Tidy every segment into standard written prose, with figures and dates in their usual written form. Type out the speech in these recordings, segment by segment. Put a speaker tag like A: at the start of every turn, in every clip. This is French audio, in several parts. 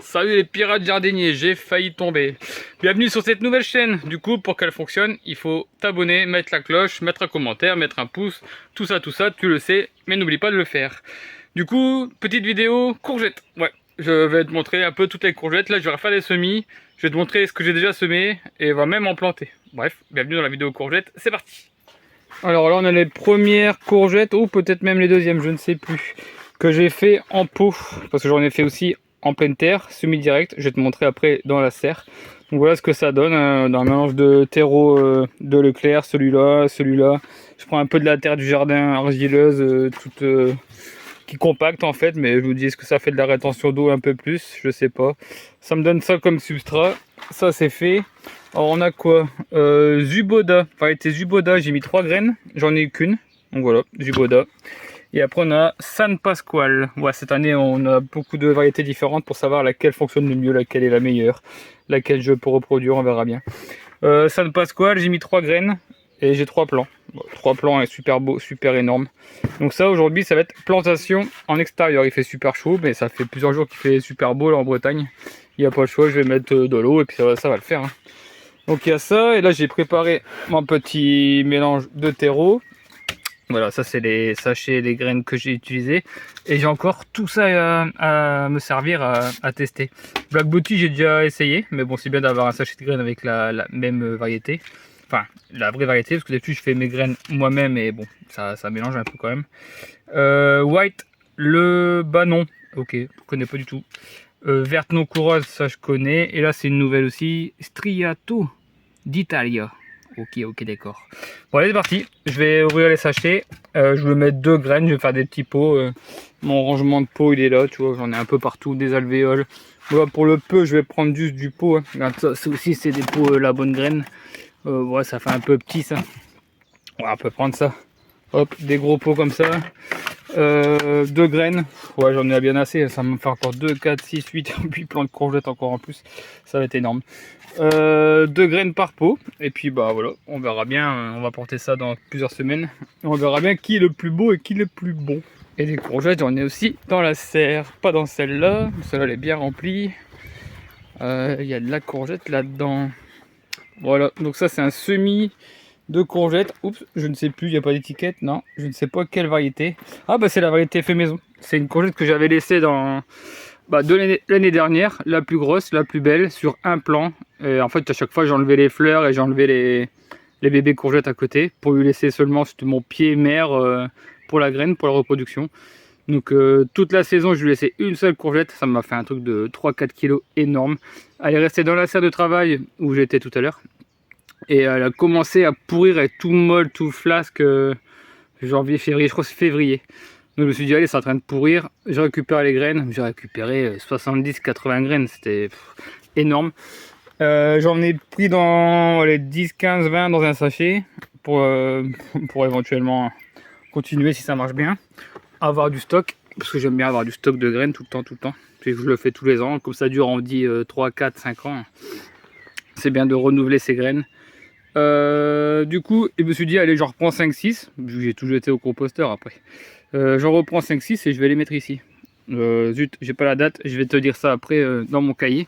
A: Salut les pirates jardiniers, j'ai failli tomber. Bienvenue sur cette nouvelle chaîne. Du coup, pour qu'elle fonctionne, il faut t'abonner, mettre la cloche, mettre un commentaire, mettre un pouce, tout ça, tu le sais, mais n'oublie pas de le faire. Du coup, petite vidéo courgette. Ouais, je vais te montrer un peu toutes les courgettes. Là, je vais refaire des semis. Je vais te montrer ce que j'ai déjà semé et on va même en planter. Bref, bienvenue dans la vidéo courgette, c'est parti. Alors là, on a les premières courgettes, ou peut-être même les deuxièmes, je ne sais plus, que j'ai fait en pot, parce que j'en ai fait aussi en pleine terre, semi-direct. Je vais te montrer après dans la serre. Donc voilà ce que ça donne, dans un mélange de terreau de Leclerc, celui-là, celui-là. Je prends un peu de la terre du jardin argileuse, toute qui compacte en fait, mais je vous dis, est-ce que ça fait de la rétention d'eau un peu plus? Je sais pas. Ça me donne ça comme substrat. Ça c'est fait. Alors on a quoi? Zuboda, variété Zuboda, j'ai mis 3 graines, j'en ai eu qu'une. Donc voilà, Zuboda. Et après on a San Pasqual. Ouais, cette année on a beaucoup de variétés différentes pour savoir laquelle fonctionne le mieux, laquelle est la meilleure, laquelle je peux reproduire, on verra bien. San Pasqual, j'ai mis 3 graines et j'ai 3 plants. Bon, 3 plants est super beau, super énorme. Donc ça aujourd'hui ça va être plantation en extérieur. Il fait super chaud, mais ça fait plusieurs jours qu'il fait super beau là en Bretagne. Il n'y a pas le choix, je vais mettre de l'eau et puis ça va le faire. Hein. Donc il y a ça, et là j'ai préparé mon petit mélange de terreau. Voilà, ça c'est les sachets, les graines que j'ai utilisées. Et j'ai encore tout ça à me servir à tester. Black Beauty j'ai déjà essayé, mais bon c'est bien d'avoir un sachet de graines avec la même variété. Enfin, la vraie variété, parce que d'habitude je fais mes graines moi-même et bon, ça mélange un peu quand même. White, le banon, ok, je connais pas du tout. Verte non coureuse, ça je connais. Et là c'est une nouvelle aussi, Striato d'Italia. Ok, d'accord. Bon, allez, c'est parti. Je vais ouvrir les sachets. Je vais mettre 2 graines. Je vais faire des petits pots. Mon rangement de pots, il est là. Tu vois, j'en ai un peu partout. Des alvéoles. Voilà, pour le peu, je vais prendre juste du pot. Hein. Regarde, ça aussi, c'est des pots la bonne graine. Ouais, ça fait un peu petit, ça. Ouais, on peut prendre ça. Hop, des gros pots comme ça. 2 graines. Ouais, j'en ai bien assez. Ça va me faire encore 2, 4, 6, 8, 8 plants de courgettes encore en plus. Ça va être énorme. 2 graines par pot. Et puis bah voilà, on verra bien. On va porter ça dans plusieurs semaines. On verra bien qui est le plus beau et qui est le plus bon. Et des courgettes, j'en ai aussi dans la serre. Pas dans celle-là. Celle-là, elle est bien remplie. Il y a de la courgette là-dedans. Voilà, donc ça c'est un semis de courgettes. Oups, je ne sais plus, il n'y a pas d'étiquette, non. Je ne sais pas quelle variété. Ah bah c'est la variété fait maison. C'est une courgette que j'avais laissée dans de l'année dernière, la plus grosse, la plus belle, sur un plant. Et en fait à chaque fois j'enlevais les fleurs et j'enlevais les bébés courgettes à côté pour lui laisser seulement mon pied mère pour la graine, pour la reproduction. Donc toute la saison je lui laissais une seule courgette, ça m'a fait un truc de 3-4 kg énorme. Elle est restée dans la serre de travail où j'étais tout à l'heure. Et elle a commencé à pourrir, être tout molle, tout flasque, janvier, février, je crois que c'est février. Donc je me suis dit allez, c'est en train de pourrir, j'ai récupéré les graines, j'ai récupéré 70-80 graines, c'était énorme. J'en ai pris dans les 10, 15, 20 dans un sachet pour éventuellement continuer si ça marche bien. Avoir du stock, parce que j'aime bien avoir du stock de graines tout le temps. Puis je le fais tous les ans, comme ça dure on dit 3, 4, 5 ans. C'est bien de renouveler ces graines. Du coup, je me suis dit allez, j'en reprends 5-6, j'ai tout jeté au composteur après. J'en reprends 5-6 et je vais les mettre ici. Zut, j'ai pas la date, je vais te dire ça après dans mon cahier.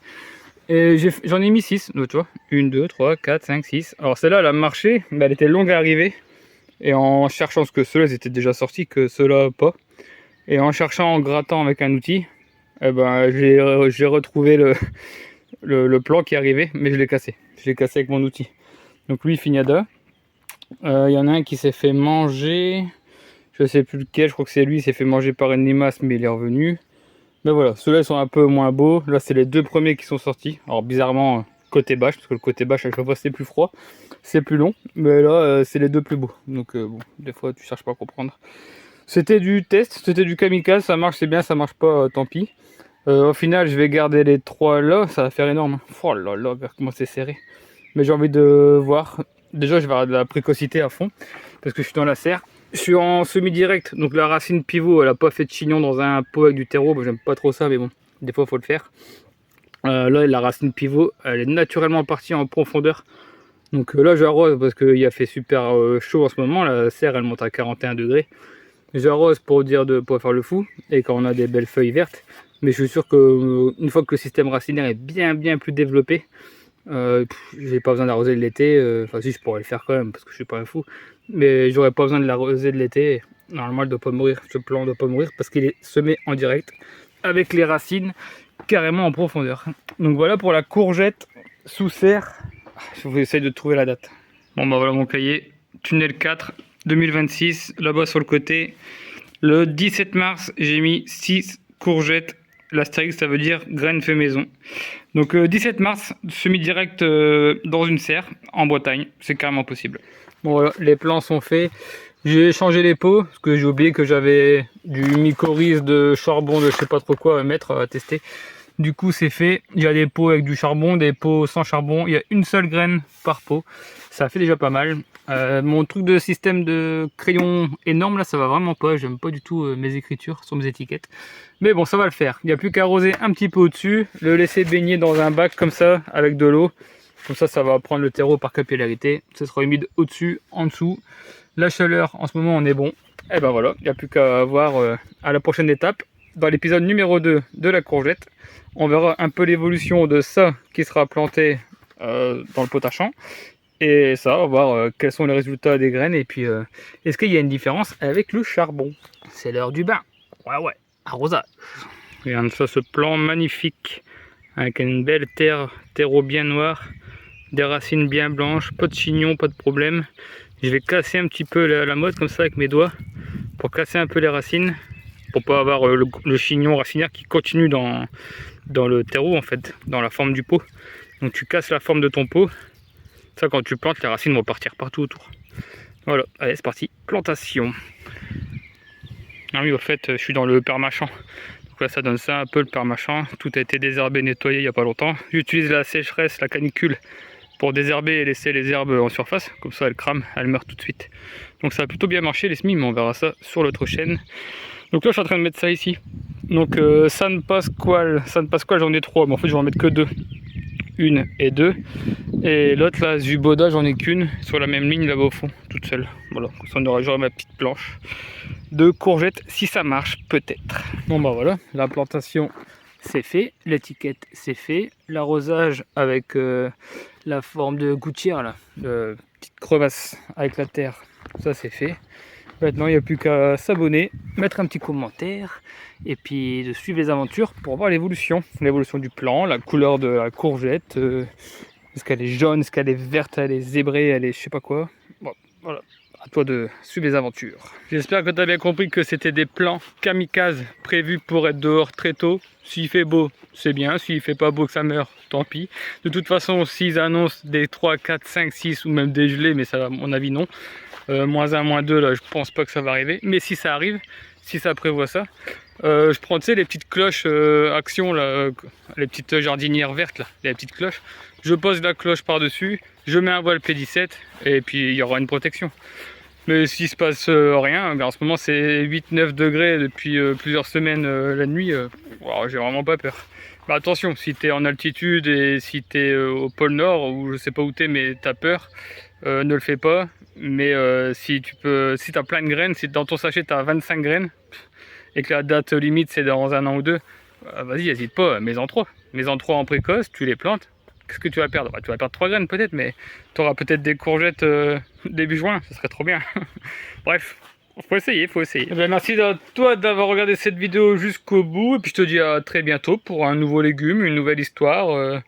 A: Et j'en ai mis 6, tu vois. 1, 2, 3, 4, 5, 6. Alors celle-là, elle a marché, mais elle était longue à arriver. Et en cherchant ce que ceux-là étaient déjà sortis, que ceux-là pas. Et en cherchant, en grattant avec un outil, eh ben, j'ai retrouvé le plan qui arrivait, mais je l'ai cassé. Je l'ai cassé avec mon outil. Donc lui, Fignada. Il y en a un qui s'est fait manger. Je sais plus lequel, je crois que c'est lui, il s'est fait manger par une limace, mais il est revenu. Mais voilà, ceux-là sont un peu moins beaux. Là, c'est les 2 premiers qui sont sortis. Alors bizarrement, côté bâche, parce que le côté bâche, à chaque fois, c'est plus froid. C'est plus long. Mais là, c'est les 2 plus beaux. Donc bon, des fois, tu cherches pas à comprendre. C'était du test, c'était du kamikaze. Ça marche, c'est bien, ça marche pas, tant pis. Au final, je vais garder les 3 là. Ça va faire énorme. Oh là là, regarde comment c'est serré. Mais j'ai envie de voir. Déjà, je vais avoir de la précocité à fond. Parce que je suis dans la serre. Je suis en semi-direct. Donc la racine pivot, elle a pas fait de chignon dans un pot avec du terreau. Bon, j'aime pas trop ça, mais bon, des fois, il faut le faire. Là, la racine pivot, elle est naturellement partie en profondeur. Donc là, j'arrose parce qu'il a fait super chaud en ce moment. La serre, elle monte à 41 degrés. J'arrose pour dire de pas faire le fou. Et quand on a des belles feuilles vertes. Mais je suis sûr qu'une fois que le système racinaire est bien plus développé, j'ai pas besoin d'arroser de l'été. Enfin si, je pourrais le faire quand même parce que je suis pas un fou, mais j'aurais pas besoin de l'arroser de l'été. Normalement, elle doit pas mourir, ce plant doit pas mourir parce qu'il est semé en direct avec les racines carrément en profondeur. Donc voilà pour la courgette sous serre. Je vous essaye de trouver la date. Bon bah voilà mon cahier, tunnel 4 2026, là-bas sur le côté. Le 17 mars, j'ai mis 6 courgettes. L'astérix, ça veut dire graines fait maison. Donc 17 mars, semi-direct dans une serre en Bretagne, c'est carrément possible. Bon voilà, les plants sont faits. J'ai changé les pots parce que j'ai oublié que j'avais du mycorhize, de charbon, de je sais pas trop quoi à mettre, à tester. Du coup c'est fait, il y a des pots avec du charbon, des pots sans charbon, il y a une seule graine par pot, ça fait déjà pas mal. Mon truc de système de crayon énorme là, ça va vraiment pas, j'aime pas du tout mes écritures sur mes étiquettes. Mais bon, ça va le faire, il n'y a plus qu'à arroser un petit peu au-dessus, le laisser baigner dans un bac comme ça avec de l'eau. Comme ça va prendre le terreau par capillarité, ce sera humide au-dessus, en dessous. La chaleur, en ce moment on est bon. Et ben voilà, il n'y a plus qu'à voir à la prochaine étape. Dans l'épisode numéro 2 de la courgette, on verra un peu l'évolution de ça qui sera planté dans le pot à champ. Et ça, on va voir quels sont les résultats des graines. Et puis, est-ce qu'il y a une différence avec le charbon? C'est l'heure du bain. Ouais, arrosage. Regarde ça, ce plan magnifique. Avec une belle terreau bien noir. Des racines bien blanches, pas de chignon, pas de problème. Je vais casser un petit peu la mode comme ça avec mes doigts. Pour casser un peu les racines. Pour pas avoir le chignon racinaire qui continue dans le terreau en fait, dans la forme du pot. Donc tu casses la forme de ton pot. Ça, quand tu plantes, les racines vont partir partout autour. Voilà, allez c'est parti, plantation. Ah oui, au fait, je suis dans le permachamp. Donc là ça donne ça un peu le permachamp. Tout a été désherbé, nettoyé il n'y a pas longtemps. J'utilise la sécheresse, la canicule pour désherber et laisser les herbes en surface. Comme ça elles crament, elles meurent tout de suite. Donc ça a plutôt bien marché les semis, mais on verra ça sur l'autre chaîne. Donc là je suis en train de mettre ça ici. Donc San Pasqual, j'en ai 3, mais en fait je vais en mettre que 2. 1 et 2. Et l'autre là, Zuboda, j'en ai qu'une, sur la même ligne là-bas au fond, toute seule. Voilà, comme ça j'aurai ma petite planche de courgettes si ça marche peut-être. Bon bah voilà, la plantation c'est fait, l'étiquette c'est fait, l'arrosage avec la forme de gouttière là, de petite crevasse avec la terre, ça c'est fait. Maintenant il n'y a plus qu'à s'abonner, mettre un petit commentaire et puis de suivre les aventures pour voir l'évolution du plant, la couleur de la courgette, est-ce qu'elle est jaune, est-ce qu'elle est verte, elle est zébrée, elle est je sais pas quoi. Bon voilà, à toi de suivre les aventures. J'espère que tu as bien compris que c'était des plans kamikazes prévus pour être dehors très tôt. S'il fait beau, c'est bien. S'il fait pas beau que ça meurt, tant pis. De toute façon, s'ils annoncent des 3, 4, 5, 6 ou même des gelées, mais ça, à mon avis, non. -1, -2, là, je pense pas que ça va arriver. Mais si ça arrive, si ça prévoit ça, je prends, tu sais, les petites cloches Action, là, les petites jardinières vertes, là, les petites cloches. Je pose la cloche par-dessus, je mets un voile P17 et puis il y aura une protection. Mais s'il se passe rien, en ce moment c'est 8-9 degrés depuis plusieurs semaines la nuit, wow, j'ai vraiment pas peur. Bah, attention, si tu es en altitude et si tu es au pôle Nord ou je sais pas où tu es mais tu as peur, ne le fais pas. Mais si tu as plein de graines, si dans ton sachet tu as 25 graines et que la date limite c'est dans 1 an ou 2, vas-y, n'hésite pas, mets-en 3. Mets-en 3 en précoce, tu les plantes. Qu'est-ce que tu vas perdre? Bah, tu vas perdre 3 graines peut-être, mais tu auras peut-être des courgettes début juin, ce serait trop bien. Bref, faut essayer. Eh bien, merci à toi d'avoir regardé cette vidéo jusqu'au bout, et puis je te dis à très bientôt pour un nouveau légume, une nouvelle histoire.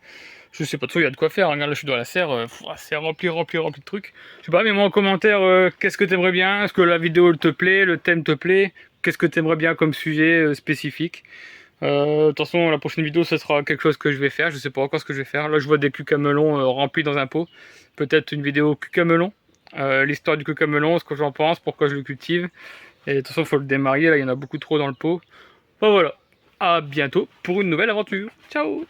A: Je sais pas trop, il y a de quoi faire. Regarde, là je suis dans la serre, c'est rempli de trucs. Je sais pas, mets-moi en commentaire qu'est-ce que tu aimerais bien, est-ce que la vidéo te plaît, le thème te plaît, qu'est-ce que tu aimerais bien comme sujet spécifique. De toute façon, la prochaine vidéo, ce sera quelque chose que je vais faire. Je sais pas encore ce que je vais faire. Là, je vois des cucamelons remplis dans un pot. Peut-être une vidéo cucamelon. L'histoire du cucamelon, ce que j'en pense, pourquoi je le cultive. Et de toute façon, il faut le démarier. Là, il y en a beaucoup trop dans le pot. Bon, voilà. À bientôt pour une nouvelle aventure. Ciao!